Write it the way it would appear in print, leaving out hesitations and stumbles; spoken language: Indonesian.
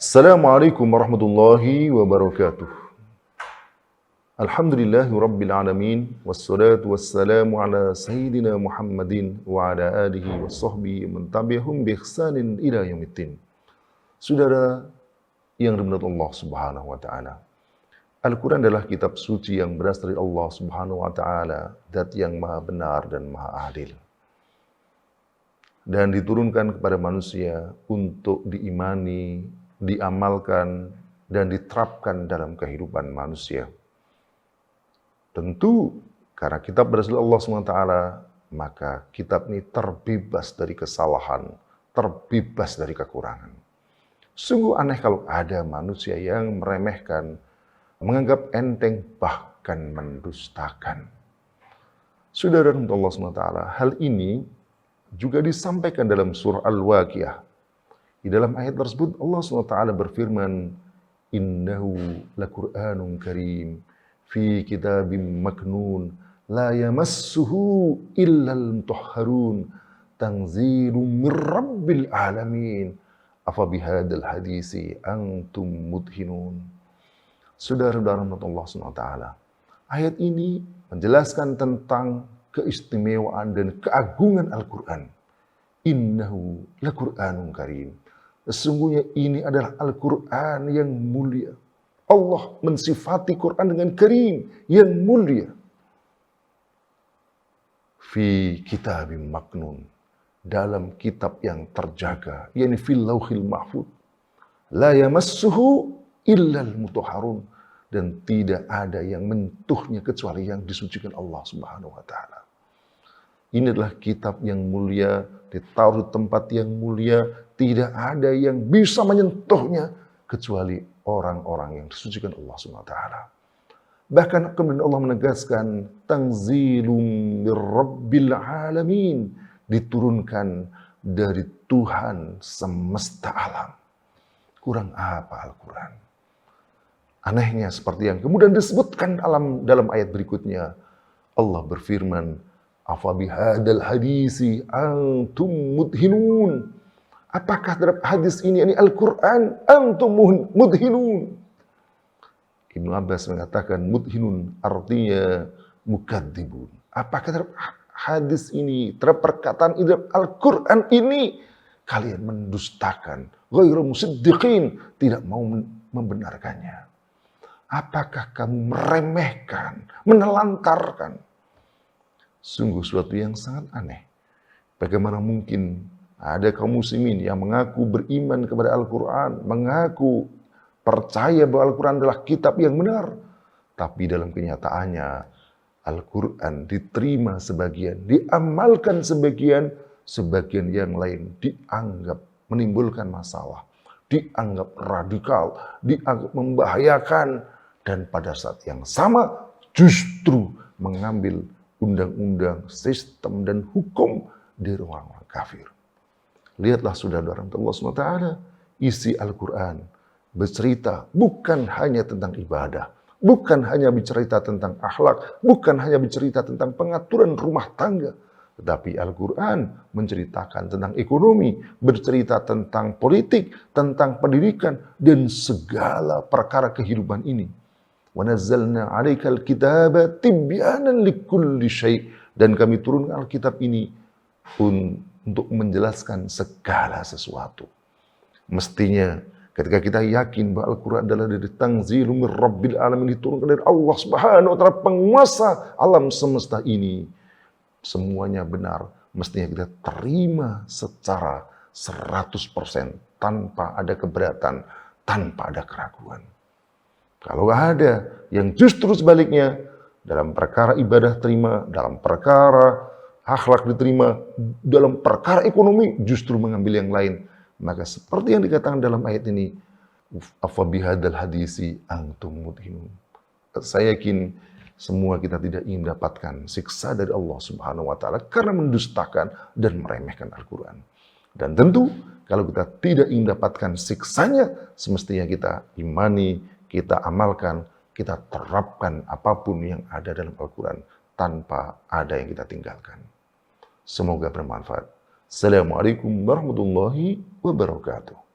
Assalamualaikum warahmatullahi wabarakatuh. Alhamdulillahi rabbil alamin, wassalatu wassalamu ala sayyidina Muhammadin wa ala alihi wa sahbihi man tabi'ahum bi ihsanin ila yaumiddin. Saudara yang dirahmati Allah Subhanahu wa taala. Al-Quran adalah kitab suci yang berasal dari Allah Subhanahu wa taala, Zat yang maha benar dan maha adil. Dan diturunkan kepada manusia untuk diimani, diamalkan, dan diterapkan dalam kehidupan manusia. Tentu, karena kitab berasal dari Allah SWT, maka kitab ini terbebas dari kesalahan, terbebas dari kekurangan. Sungguh aneh kalau ada manusia yang meremehkan, menganggap enteng, bahkan mendustakan. Saudara Allah SWT, hal ini juga disampaikan dalam surah Al-Waqiah. Di dalam ayat tersebut Allah SWT berfirman, Innahu laquranun karim, fi kitabim maknun, la yamassuhu illal mutahharun, tanzilun mir rabbil alamin, afa bihadzal hadisi antum mudhinun. Saudara-saudara Allah SWT, ayat ini menjelaskan tentang keistimewaan dan keagungan Al-Quran. Innahu laquranun karim. Sesungguhnya ini adalah Al-Quran yang mulia. Allah mensifati Quran dengan karim, yang mulia. Fi kitabim maknun, dalam kitab yang terjaga, yakni fil lauhil mahfud. La yamassuhu illal mutahharun, dan tidak ada yang menyentuhnya kecuali yang disucikan Allah Subhanahu wa taala. Ini adalah kitab yang mulia, ditaruh di tempat yang mulia, tidak ada yang bisa menyentuhnya kecuali orang-orang yang disucikan Allah SWT. Bahkan kemudian Allah menegaskan, Tanzilum mir rabbil alamin, diturunkan dari Tuhan semesta alam. Kurang apa Al-Quran? Anehnya seperti yang kemudian disebutkan dalam ayat berikutnya, Allah berfirman, Afa bihadzal hadisi antum mudhinun. Apakah terhadap hadis ini Al-Quran antum mudhinun? Ibnu Abbas mengatakan mudhinun artinya mukadzibun. Apakah terhadap hadis ini, terhadap perkataan Al-Quran ini kalian mendustakan, ghairu musaddiqin, tidak mau membenarkannya? Apakah kamu meremehkan, menelantarkan? Sungguh suatu yang sangat aneh. Bagaimana mungkin ada kaum muslimin yang mengaku beriman kepada Al-Quran, mengaku percaya bahwa Al-Quran adalah kitab yang benar, tapi dalam kenyataannya Al-Quran diterima sebagian, diamalkan sebagian, sebagian yang lain dianggap menimbulkan masalah, dianggap radikal, dianggap membahayakan, dan pada saat yang sama justru mengambil undang-undang, sistem, dan hukum dari orang-orang kafir. Lihatlah saudara Allah SWT, isi Al-Quran bercerita bukan hanya tentang ibadah, bukan hanya bercerita tentang akhlak, bukan hanya bercerita tentang pengaturan rumah tangga, tetapi Al-Quran menceritakan tentang ekonomi, bercerita tentang politik, tentang pendidikan, dan segala perkara kehidupan ini. وَنَزَّلْنَا عَلَيْكَ الْكِتَابَ تِبْيَانًا لِكُلِّ شَيْءٍ, dan kami turunkan Alkitab ini untuk menjelaskan segala sesuatu. Mestinya ketika kita yakin bahwa Al-Quran adalah dari Tanzilum mir rabbil alamin, diturunkan dari Allah Subhanahu wa taala, penguasa alam semesta ini, semuanya benar, mestinya kita terima secara 100% tanpa ada keberatan, tanpa ada keraguan. Kalau ada yang justru sebaliknya, dalam perkara ibadah terima, dalam perkara akhlak diterima, dalam perkara ekonomi justru mengambil yang lain, maka seperti yang dikatakan dalam ayat ini, afa bihadzal hadisi antum mudhinun. Saya yakin semua kita tidak ingin mendapatkan siksa dari Allah Subhanahu wa taala karena mendustakan dan meremehkan Al-Quran. Dan tentu kalau kita tidak ingin mendapatkan siksanya, semestinya kita imani, kita amalkan, kita terapkan apapun yang ada dalam Al-Quran tanpa ada yang kita tinggalkan. Semoga bermanfaat. Assalamualaikum warahmatullahi wabarakatuh.